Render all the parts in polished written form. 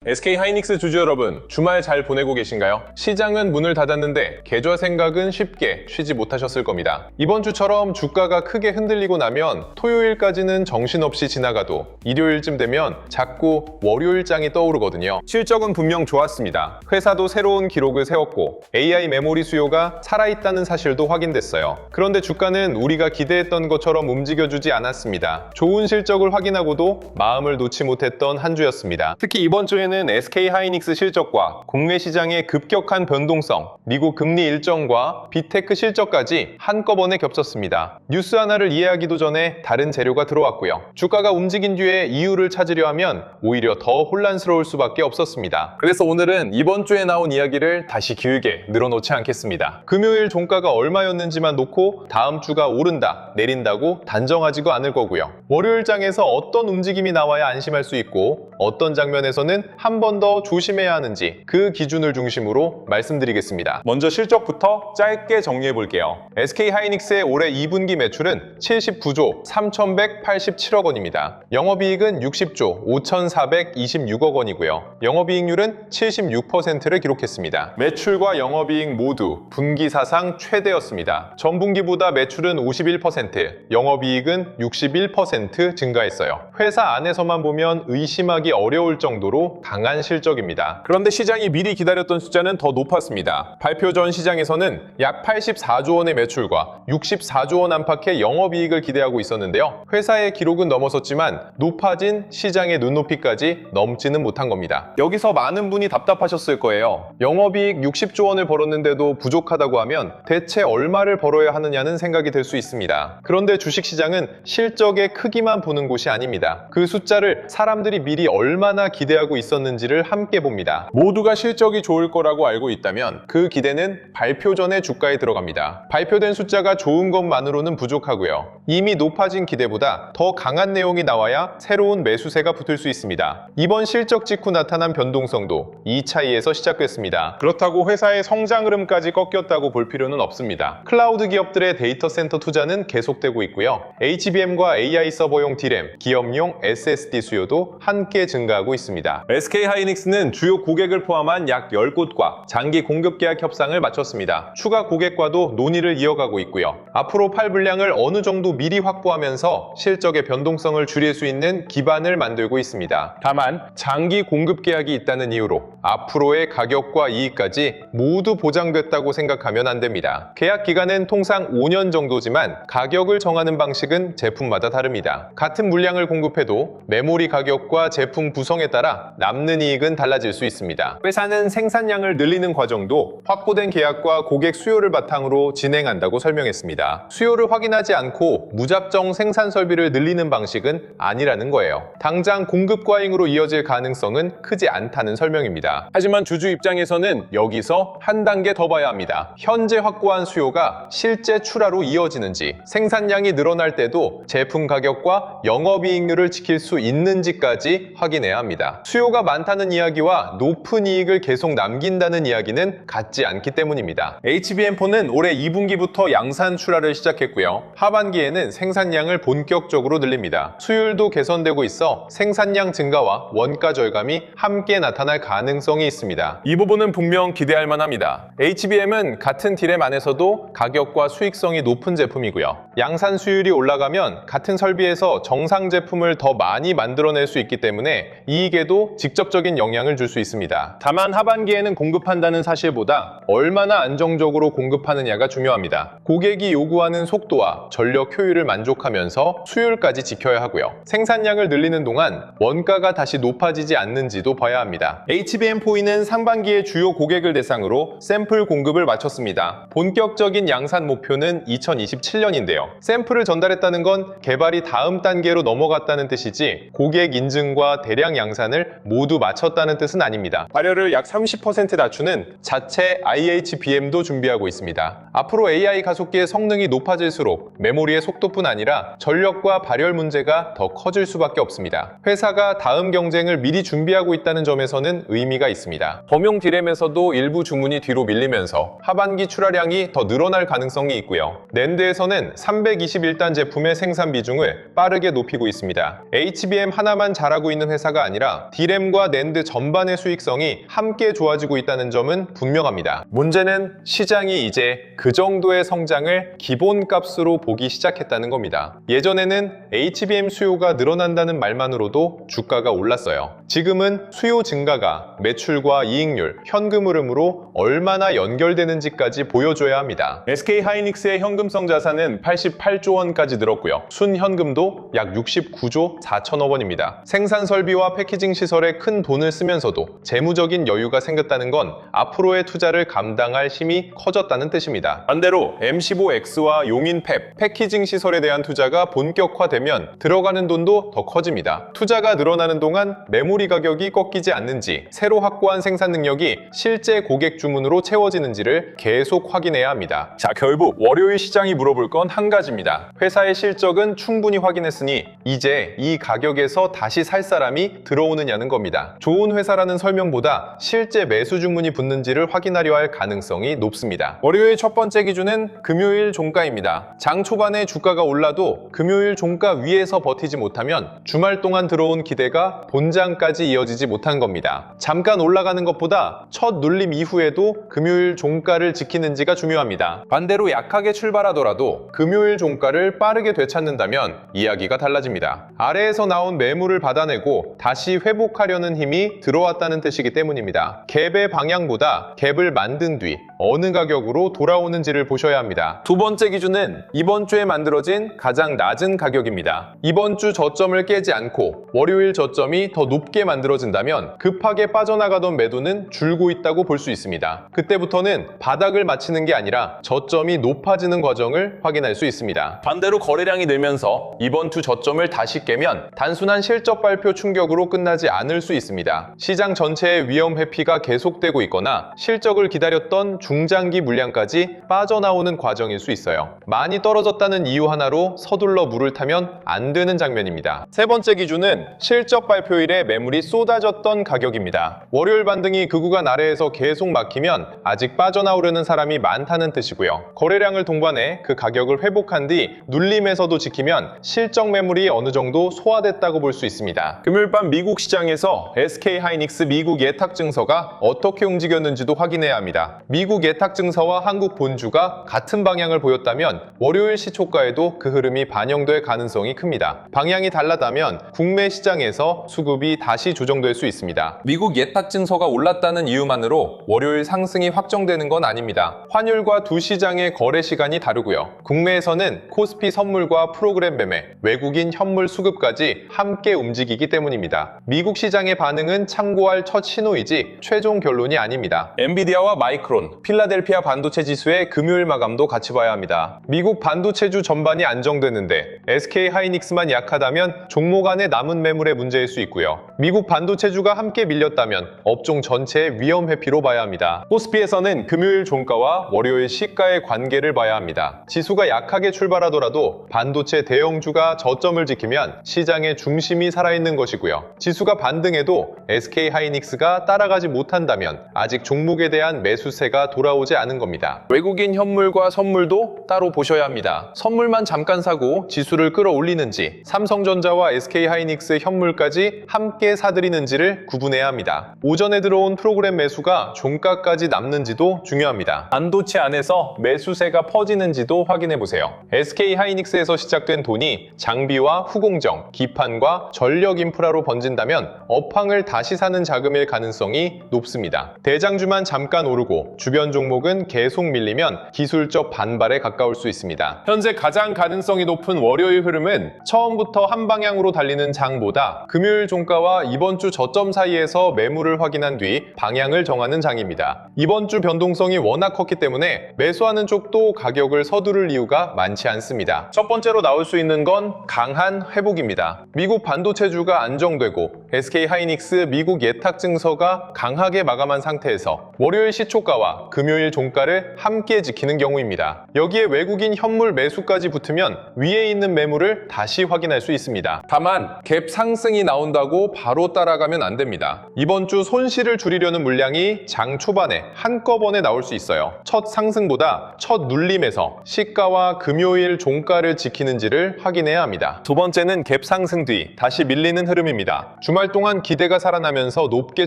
SK하이닉스 주주 여러분, 주말 잘 보내고 계신가요? 시장은 문을 닫았는데 계좌 생각은 쉽게 쉬지 못하셨을 겁니다. 이번 주처럼 주가가 크게 흔들리고 나면 토요일까지는 정신없이 지나가도 일요일쯤 되면 자꾸 월요일장이 떠오르거든요. 실적은 분명 좋았습니다. 회사도 새로운 기록을 세웠고 AI 메모리 수요가 살아있다는 사실도 확인됐어요. 그런데 주가는 우리가 기대했던 것처럼 움직여주지 않았습니다. 좋은 실적을 확인하고도 마음을 놓지 못했던 한 주였습니다. 특히 이번 주에는 SK하이닉스 실적과 국내 시장의 급격한 변동성, 미국 금리 일정과 빅테크 실적까지 한꺼번에 겹쳤습니다. 뉴스 하나를 이해하기도 전에 다른 재료가 들어왔고요. 주가가 움직인 뒤에 이유를 찾으려 하면 오히려 더 혼란스러울 수밖에 없었습니다. 그래서 오늘은 이번 주에 나온 이야기를 다시 길게 늘어놓지 않겠습니다. 금요일 종가가 얼마였는지만 놓고 다음 주가 오른다, 내린다고 단정하지도 않을 거고요. 월요일장에서 어떤 움직임이 나와야 안심할 수 있고 어떤 장면에서는 한 번 더 조심해야 하는지 그 기준을 중심으로 말씀드리겠습니다. 먼저 실적부터 짧게 정리해 볼게요. SK하이닉스의 올해 2분기 매출은 79조 3,187억 원입니다. 영업이익은 60조 5,426억 원이고요. 영업이익률은 76%를 기록했습니다. 매출과 영업이익 모두 분기 사상 최대였습니다. 전분기보다 매출은 51%, 영업이익은 61% 증가했어요. 회사 안에서만 보면 의심하기 어려울 정도로 강한 실적입니다. 그런데 시장이 미리 기다렸던 숫자는 더 높았습니다. 발표 전 시장에서는 약 84조 원의 매출과 64조 원 안팎의 영업이익을 기대하고 있었는데요. 회사의 기록은 넘어섰지만 높아진 시장의 눈높이까지 넘지는 못한 겁니다. 여기서 많은 분이 답답하셨을 거예요. 영업이익 60조 원을 벌었는데도 부족하다고 하면 대체 얼마를 벌어야 하느냐는 생각이 들 수 있습니다. 그런데 주식시장은 실적의 크기만 보는 곳이 아닙니다. 그 숫자를 사람들이 미리 얼마나 기대하고 있었는지를 함께 봅니다. 모두가 실적이 좋을 거라고 알고 있다면 그 기대는 발표 전에 주가에 들어갑니다. 발표된 숫자가 좋은 것만으로는 부족하고요. 이미 높아진 기대보다 더 강한 내용이 나와야 새로운 매수세가 붙을 수 있습니다. 이번 실적 직후 나타난 변동성도 이 차이에서 시작됐습니다. 그렇다고 회사의 성장 흐름까지 꺾였다고 볼 필요는 없습니다. 클라우드 기업들의 데이터 센터 투자는 계속되고 있고요. HBM과 AI 서버용 D램, 기업용 SSD 수요도 함께 증가하고 있습니다. SK하이닉스는 주요 고객을 포함한 약 10곳과 장기 공급 계약 협상을 마쳤습니다. 추가 고객과도 논의를 이어가고 있고요. 앞으로 팔 물량을 어느 정도 미리 확보하면서 실적의 변동성을 줄일 수 있는 기반을 만들고 있습니다. 다만 장기 공급 계약이 있다는 이유로 앞으로의 가격과 이익까지 모두 보장됐다고 생각하면 안 됩니다. 계약 기간은 통상 5년 정도지만 가격을 정하는 방식은 제품마다 다릅니다. 같은 물량을 공급해도 메모리 가격과 제품 구성에 따라 남는 이익은 달라질 수 있습니다. 회사는 생산량을 늘리는 과정도 확보된 계약과 고객 수요를 바탕으로 진행한다고 설명했습니다. 수요를 확인하지 않고 무작정 생산 설비를 늘리는 방식은 아니라는 거예요. 당장 공급 과잉으로 이어질 가능성은 크지 않다는 설명입니다. 하지만 주주 입장에서는 여기서 한 단계 더 봐야 합니다. 현재 확보한 수요가 실제 출하로 이어지는지, 생산량이 늘어날 때도 제품 가격과 영업이익률을 지킬 수 있는지까지 확인해야 합니다. 수요가 많다는 이야기와 높은 이익을 계속 남긴다는 이야기는 같지 않기 때문입니다. HBM4는 올해 2분기부터 양산 출하를 시작했고요. 하반기에는 생산량을 본격적으로 늘립니다. 수율도 개선되고 있어 생산량 증가와 원가 절감이 함께 나타날 가능성이 있습니다. 이 부분은 분명 기대할 만합니다. HBM은 같은 D램 안에서도 가격과 수익성이 높은 제품이고요. 양산 수율이 올라가면 같은 설비에서 정상 제품을 더 많이 만들어낼 수 있기 때문에 이익에도 직접적인 영향을 줄 수 있습니다. 다만 하반기에는 공급한다는 사실보다 얼마나 안정적으로 공급하느냐가 중요합니다. 고객이 요구하는 속도와 전력 효율을 만족하면서 수율까지 지켜야 하고요. 생산량을 늘리는 동안 원가가 다시 높아지지 않는지도 봐야 합니다. HBM4E는 상반기에 주요 고객을 대상으로 샘플 공급을 마쳤습니다. 본격적인 양산 목표는 2027년인데요. 샘플을 전달했다는 건 개발이 다음 단계로 넘어갔다는 뜻이지 고객 인증과 대량 양산을 모두 마쳤다는 뜻은 아닙니다. 발열을 약 30% 낮추는 자체 IHBM도 준비하고 있습니다. 앞으로 AI 가속기의 성능이 높아질수록 메모리의 속도뿐 아니라 전력과 발열 문제가 더 커질 수밖에 없습니다. 회사가 다음 경쟁을 미리 준비하고 있다는 점에서는 의미가 있습니다. 범용 D램에서도 일부 주문이 뒤로 밀리면서 하반기 출하량이 더 늘어날 가능성이 있고요. 낸드에서는 321단 제품의 생산 비중을 빠르게 높이고 있습니다. HBM 하나만 잘하고 있는 만든 회사가 아니라 D램과 낸드 전반의 수익성이 함께 좋아지고 있다는 점은 분명합니다. 문제는 시장이 이제 그 정도의 성장을 기본값으로 보기 시작했다는 겁니다. 예전에는 HBM 수요가 늘어난다는 말만으로도 주가가 올랐어요. 지금은 수요 증가가 매출과 이익률, 현금 흐름으로 얼마나 연결되는지까지 보여줘야 합니다. SK하이닉스의 현금성 자산은 88조 원까지 늘었고요. 순현금도 약 69조 4천억 원입니다. 생산 설비와 패키징 시설에 큰 돈을 쓰면서도 재무적인 여유가 생겼다는 건 앞으로의 투자를 감당할 힘이 커졌다는 뜻입니다. 반대로 M15X와 용인팹, 패키징 시설에 대한 투자가 본격화되면 들어가는 돈도 더 커집니다. 투자가 늘어나는 동안 메모리 가격이 꺾이지 않는지, 새로 확보한 생산 능력이 실제 고객 주문으로 채워지는지를 계속 확인해야 합니다. 자, 결국 월요일 시장이 물어볼 건 한 가지입니다. 회사의 실적은 충분히 확인했으니 이제 이 가격에서 다시 살 사람이 들어오느냐는 겁니다. 좋은 회사라는 설명보다 실제 매수 주문이 붙는지를 확인하려 할 가능성이 높습니다. 월요일 첫 번째 기준은 금요일 종가입니다. 장 초반에 주가가 올라도 금요일 종가 위에서 버티지 못하면 주말 동안 들어온 기대가 본장까지 이어지지 못한 겁니다. 잠깐 올라가는 것보다 첫 눌림 이후에도 금요일 종가를 지키는지가 중요합니다. 반대로 약하게 출발하더라도 금요일 종가를 빠르게 되찾는다면 이야기가 달라집니다. 아래에서 나온 매물을 받아내고 다시 회복하려는 힘이 들어왔다는 뜻이기 때문입니다. 갭의 방향보다 갭을 만든 뒤 어느 가격으로 돌아오는지를 보셔야 합니다. 두 번째 기준은 이번 주에 만들어진 가장 낮은 가격입니다. 이번 주 저점을 깨지 않고 월요일 저점이 더 높게 만들어진다면 급하게 빠져나가던 매도는 줄고 있다고 볼 수 있습니다. 그때부터는 바닥을 맞히는 게 아니라 저점이 높아지는 과정을 확인할 수 있습니다. 반대로 거래량이 늘면서 이번 주 저점을 다시 깨면 단순한 실적 발표 충격으로 끝나지 않을 수 있습니다. 시장 전체의 위험 회피가 계속되고 있거나 실적을 기다렸던 중장기 물량까지 빠져나오는 과정일 수 있어요. 많이 떨어졌다는 이유 하나로 서둘러 물을 타면 안 되는 장면입니다. 세 번째 기준은 실적 발표일에 매물이 쏟아졌던 가격입니다. 월요일 반등이 그 구간 아래에서 계속 막히면 아직 빠져나오려는 사람이 많다는 뜻이고요. 거래량을 동반해 그 가격을 회복한 뒤 눌림에서도 지키면 실적 매물이 어느 정도 소화됐다고 볼 수 있습니다. 금요일 밤 미국 시장에서 SK하이닉스 미국 예탁 증서가 어떻게 움직였는지도 확인해야 합니다. 미국 예탁 증서와 한국 본주가 같은 방향을 보였다면 월요일 시초가에도 그 흐름이 반영될 가능성이 큽니다. 방향이 달라다면 국내 시장에서 수급이 다시 조정될 수 있습니다. 미국 예탁 증서가 올랐다는 이유만으로 월요일 상승이 확정되는 건 아닙니다. 환율과 두 시장의 거래 시간이 다르고요. 국내에서는 코스피 선물과 프로그램 매매, 외국인 현물 수급까지 함께 움직이기 때문입니다. 미국 시장의 반응은 참고할 첫 신호이지 최종 결론이 아닙니다. 엔비디아와 마이크론, 필라델피아 반도체 지수의 금요일 마감도 같이 봐야 합니다. 미국 반도체주 전반이 안정되는데 SK하이닉스만 약하다면 종목 안에 남은 매물의 문제일 수 있고요. 미국 반도체주가 함께 밀렸다면 업종 전체의 위험 회피로 봐야 합니다. 코스피에서는 금요일 종가와 월요일 시가의 관계를 봐야 합니다. 지수가 약하게 출발하더라도 반도체 대형주가 저점을 지키면 시장의 중심이 살아있는 것이고요. 지수가 반등해도 SK하이닉스가 따라가지 못한다면 아직 종목에 대한 매수세가 돌아오지 않은 겁니다. 외국인 현물과 선물도 따로 보셔야 합니다. 선물만 잠깐 사고 지수를 끌어올리는지, 삼성전자와 SK하이닉스의 현물까지 함께 사들이는지를 구분해야 합니다. 오전에 들어온 프로그램 매수가 종가까지 남는지도 중요합니다. 반도체 안에서 매수세가 퍼지는지도 확인해 보세요. SK하이닉스에서 시작된 돈이 장비와 후공정, 기판과 전력 인프라로 번진다면 업황을 다시 사는 자금일 가능성이 높습니다. 대장주만 잠깐 오르고 주변 종목은 계속 밀리면 기술적 반발에 가까울 수 있습니다. 현재 가장 가능성이 높은 월요일 흐름은 처음부터 한 방향으로 달리는 장보다 금요일 종가와 이번 주 저점 사이에서 매물을 확인한 뒤 방향을 정하는 장입니다. 이번 주 변동성이 워낙 컸기 때문에 매수하는 쪽도 가격을 서두를 이유가 많지 않습니다. 첫 번째로 나올 수 있는 건 강한 회복입니다. 미국 반도체주가 안정되고 SK하이닉스 미국 예탁 증서가 강하게 마감한 상태에서 월요일 시초가와 금요일 종가를 함께 지키는 경우입니다. 여기에 외국인 현물 매수까지 붙으면 위에 있는 매물을 다시 확인할 수 있습니다. 다만 갭 상승이 나온다고 바로 따라가면 안 됩니다. 이번 주 손실을 줄이려는 물량이 장 초반에 한꺼번에 나올 수 있어요. 첫 상승보다 첫 눌림에서 시가와 금요일 종가를 지키는지를 확인해야 합니다. 두 번째는 갭 상승 뒤 다시 밀리는 흐름 흐름입니다. 주말 동안 기대가 살아나면서 높게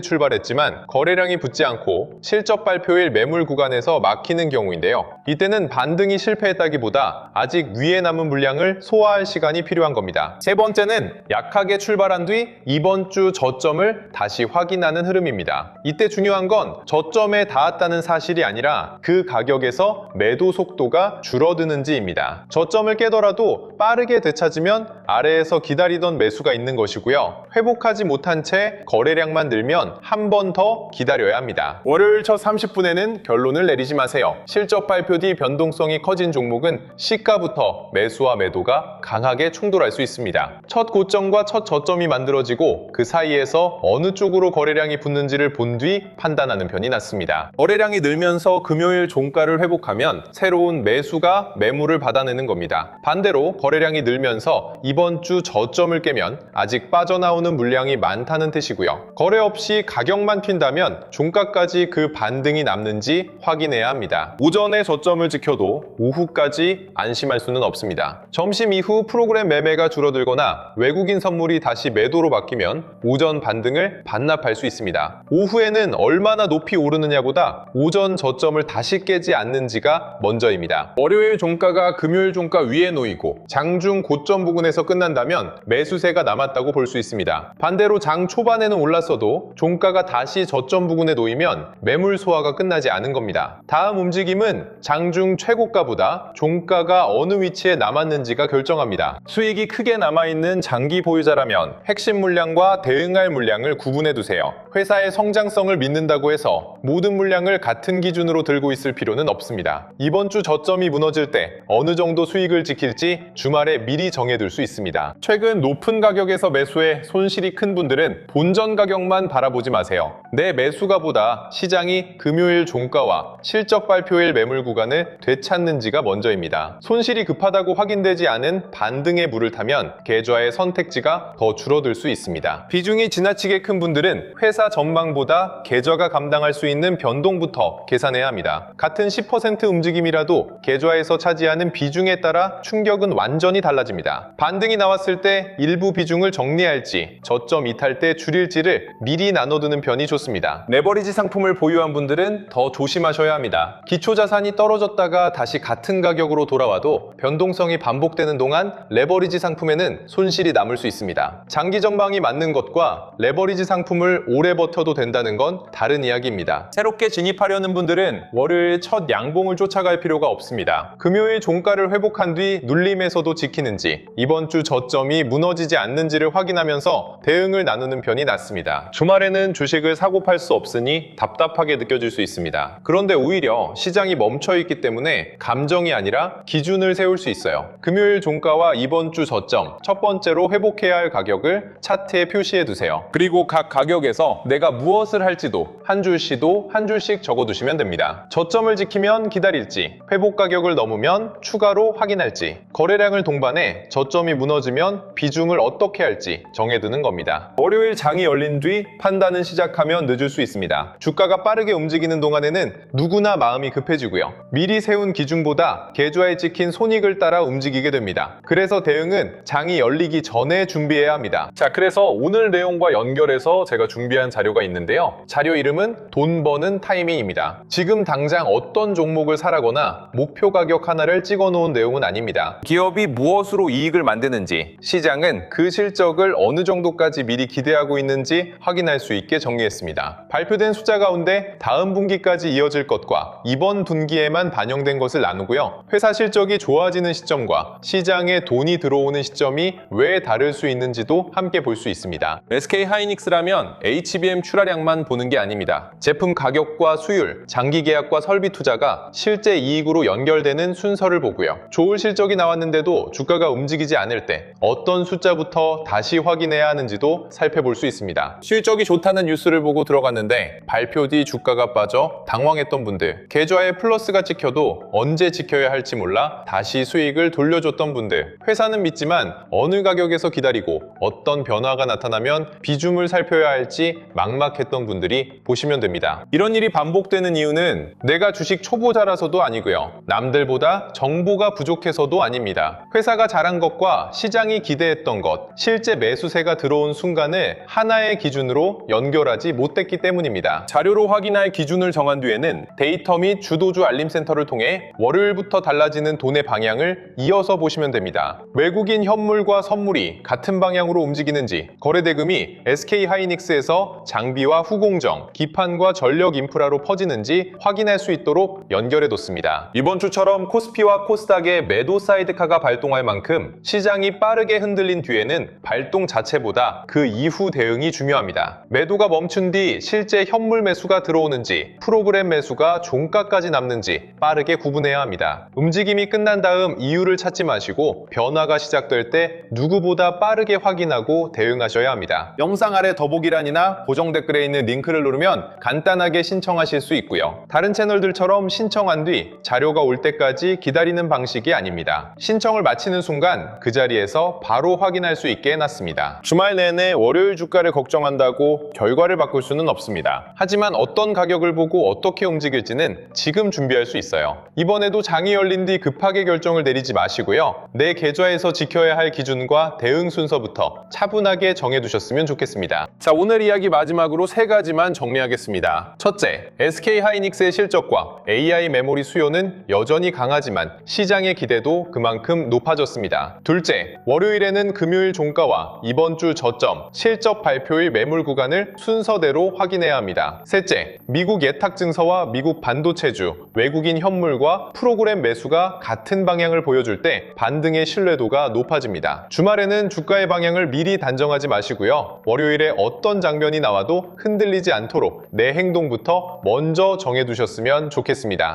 출발했지만 거래량이 붙지 않고 실적 발표일 매물 구간에서 막히는 경우인데요. 이때는 반등이 실패했다기보다 아직 위에 남은 물량을 소화할 시간이 필요한 겁니다. 세 번째는 약하게 출발한 뒤 이번 주 저점을 다시 확인하는 흐름입니다. 이때 중요한 건 저점에 닿았다는 사실이 아니라 그 가격에서 매도 속도가 줄어드는지입니다. 저점을 깨더라도 빠르게 되찾으면 아래에서 기다리던 매수가 있는 것이고요. 회복하지 못한 채 거래량만 늘면 한 번 더 기다려야 합니다. 월요일 첫 30분에는 결론을 내리지 마세요. 실적 발표 뒤 변동성이 커진 종목은 시가부터 매수와 매도가 강하게 충돌할 수 있습니다. 첫 고점과 첫 저점이 만들어지고 그 사이에서 어느 쪽으로 거래량이 붙는지를 본 뒤 판단하는 편이 낫습니다. 거래량이 늘면서 금요일 종가를 회복하면 새로운 매수가 매물을 받아내는 겁니다. 반대로 거래량이 늘면서 이번 주 저점을 깨면 아직 빠져나오는 물량이 많다는 뜻이고요. 거래 없이 가격만 핀다면 종가까지 그 반등이 남는지 확인해야 합니다. 오전에 저점을 지켜도 오후까지 안심할 수는 없습니다. 점심 이후 프로그램 매매가 줄어들거나 외국인 선물이 다시 매도로 바뀌면 오전 반등을 반납할 수 있습니다. 오후에는 얼마나 높이 오르느냐보다 오전 저점을 다시 깨지 않는지가 먼저입니다. 월요일 종가가 금요일 종가 위에 놓이고 장중 고점 부근에서 끝난다면 매수세가 남았다고 볼 수 있습니다. 반대로 장 초반에는 올랐어도 종가가 다시 저점 부근에 놓이면 매물 소화가 끝나지 않은 겁니다. 다음 움직임은 장중 최고가보다 종가가 어느 위치에 남았는지가 결정합니다. 수익이 크게 남아있는 장기 보유자라면 핵심 물량과 대응할 물량을 구분해 두세요. 회사의 성장성을 믿는다고 해서 모든 물량을 같은 기준으로 들고 있을 필요는 없습니다. 이번 주 저점이 무너질 때 어느 정도 수익을 지킬지 주말에 미리 정해둘 수 있습니다. 최근 높은 가격에서 매수해 손실이 큰 분들은 본전 가격만 바라보지 마세요. 내 매수가보다 시장이 금요일 종가와 실적 발표일 매물 구간을 되찾는지가 먼저입니다. 손실이 급하다고 확인되지 않은 반등의 물을 타면 계좌의 선택지가 더 줄어들 수 있습니다. 비중이 지나치게 큰 분들은 회사 전망보다 계좌가 감당할 수 있는 변동부터 계산해야 합니다. 같은 10% 움직임이라도 계좌에서 차지하는 비중에 따라 충격은 완전히 달라집니다. 반등이 나왔을 때 일부 비중을 정리할지 저점 이탈 때 줄일지를 미리 나눠두는 편이 좋습니다. 레버리지 상품을 보유한 분들은 더 조심하셔야 합니다. 기초자산이 떨어졌다가 다시 같은 가격으로 돌아와도 변동성이 반복되는 동안 레버리지 상품에는 손실이 남을 수 있습니다. 장기 전망이 맞는 것과 레버리지 상품을 오래 버텨도 된다는 건 다른 이야기입니다. 새롭게 진입하려는 분들은 월요일 첫 양봉을 쫓아갈 필요가 없습니다. 금요일 종가를 회복한 뒤 눌림에서도 지키는지 이번 주 저점이 무너지지 않는지를 확인하면서 대응을 나누는 편이 낫습니다. 주말에는 주식을 사고 팔 수 없으니 답답하게 느껴질 수 있습니다. 그런데 오히려 시장이 멈춰있기 때문에 감정이 아니라 기준을 세울 수 있어요. 금요일 종가와 이번 주 저점, 첫 번째로 회복해야 할 가격을 차트에 표시해 두세요. 그리고 각 가격에서 내가 무엇을 할지도 한 줄씩 적어두시면 됩니다. 저점을 지키면 기다릴지, 회복 가격을 넘으면 추가로 확인할지, 거래량을 동반해 저점이 무너지면 비중을 어떻게 할지 정해두는 겁니다. 월요일 장이 열린 뒤 판단은 시작하면 늦을 수 있습니다. 주가가 빠르게 움직이는 동안에는 누구나 마음이 급해지고요. 미리 세운 기준보다 계좌에 찍힌 손익을 따라 움직이게 됩니다. 그래서 대응은 장이 열리기 전에 준비해야 합니다. 자, 그래서 오늘 내용과 연결해서 제가 준비한 자료가 있는데요. 자료 이름은 돈 버는 타이밍입니다. 지금 당장 어떤 종목을 사라거나 목표 가격 하나를 찍어 놓은 내용은 아닙니다. 기업이 무엇으로 이익을 만드는지, 시장은 그 실적을 어느 정도까지 미리 기대하고 있는지 확인할 수 있게 정리했습니다. 발표된 숫자 가운데 다음 분기까지 이어질 것과 이번 분기에만 반영된 것을 나누고요. 회사 실적이 좋아지는 시점과 시장에 돈이 들어오는 시점이 왜 다를 수 있는지도 함께 볼 수 있습니다. SK 하이닉스라면 HBM 출하량만 보는 게 아닙니다. 제품 가격과 수율, 장기 계약과 설비 투자가 실제 이익으로 연결되는 순서를 보고요. 좋을 실적이 나왔는데도 주가가 움직이지 않을 때 어떤 숫자부터 다시 확인해야 하는지도 살펴볼 수 있습니다. 실적이 좋다는 뉴스를 보고 들어갔는데 발표 뒤 주가가 빠져 당황했던 분들, 계좌에 플러스가 찍혀도 언제 지켜야 할지 몰라 다시 수익을 돌려줬던 분들, 회사는 믿지만 어느 가격에서 기다리고 어떤 변화가 나타나면 비중을 살펴야 할지 막막했던 분들이 보시면 됩니다. 이런 일이 반복되는 이유는 내가 주식 초보자라서도 아니고요. 남들보다 정보가 부족해서도 아닙니다. 회사가 잘한 것과 시장이 기대했던 것, 실제 매수세가 들어온 순간을 하나의 기준으로 연결하지 못했기 때문입니다. 자료로 확인할 기준을 정한 뒤에는 데이터 및 주도주 알림센터를 통해 월요일부터 달라지는 돈의 방향을 이어서 보시면 됩니다. 외국인 현물과 선물이 같은 방향으로 움직이는지, 거래대금이 SK하이닉스에서 장비와 후공정, 기판과 전력 인프라로 퍼지는지 확인할 수 있도록 연결해뒀습니다. 이번 주처럼 코스피와 코스닥의 매도 사이드카가 발동할 만큼 시장이 빠르게 흔들린 뒤에는 발동 자체보다 그 이후 대응이 중요합니다. 매도가 멈춘 뒤 실제 현물 매수가 들어오는지, 프로그램 매수가 종가까지 남는지 빠르게 구분해야 합니다. 움직임이 끝난 다음 이유를 찾지 마시고 변화가 시작될 때 누구보다 빠르게 확인하고 대응하셔야 합니다. 영상 아래 더보기란이나 고정 댓글에 있는 링크를 누르면 간단하게 신청하실 수 있고요. 다른 채널들처럼 신청한 뒤 자료가 올 때까지 기다리는 방식이 아닙니다. 신청을 마치는 순간 그 자리에서 바로 확인할 수 있게 해놨습니다. 주말 내내 월요일 주가를 걱정한다고 결과를 바꿀 수는 없습니다. 하지만 어떤 가격을 보고 어떻게 움직일지는 지금 준비할 수 있어요. 이번에도 장이 열린 뒤 급하게 결정을 내리지 마시고요. 내 계좌에서 지켜야 할 기준과 대응 순서부터 차분하게 정해두셨으면 좋겠습니다. 자, 오늘 이야기 마지막으로 세 가지만 정리하겠습니다. 첫째, SK하이닉스의 실적과 AI 메모리 수요는 여전히 강하지만 시장의 기대도 그만큼 높아졌습니다. 둘째, 월요일에는 금요일 종가와 이번 주 저점, 실적 발표일 매물 구간을 순서대로 확인해야 합니다. 셋째, 미국 예탁 증서와 미국 반도체주, 외국인 현물과 프로그램 매수가 같은 방향을 보여줄 때 반등의 신뢰도가 높아집니다. 주말에는 주가의 방향을 미리 단정하지 마시고요. 월요일에 어떤 장면이 나와도 흔들리지 않도록 내 행동부터 먼저 정해두셨으면 좋겠습니다.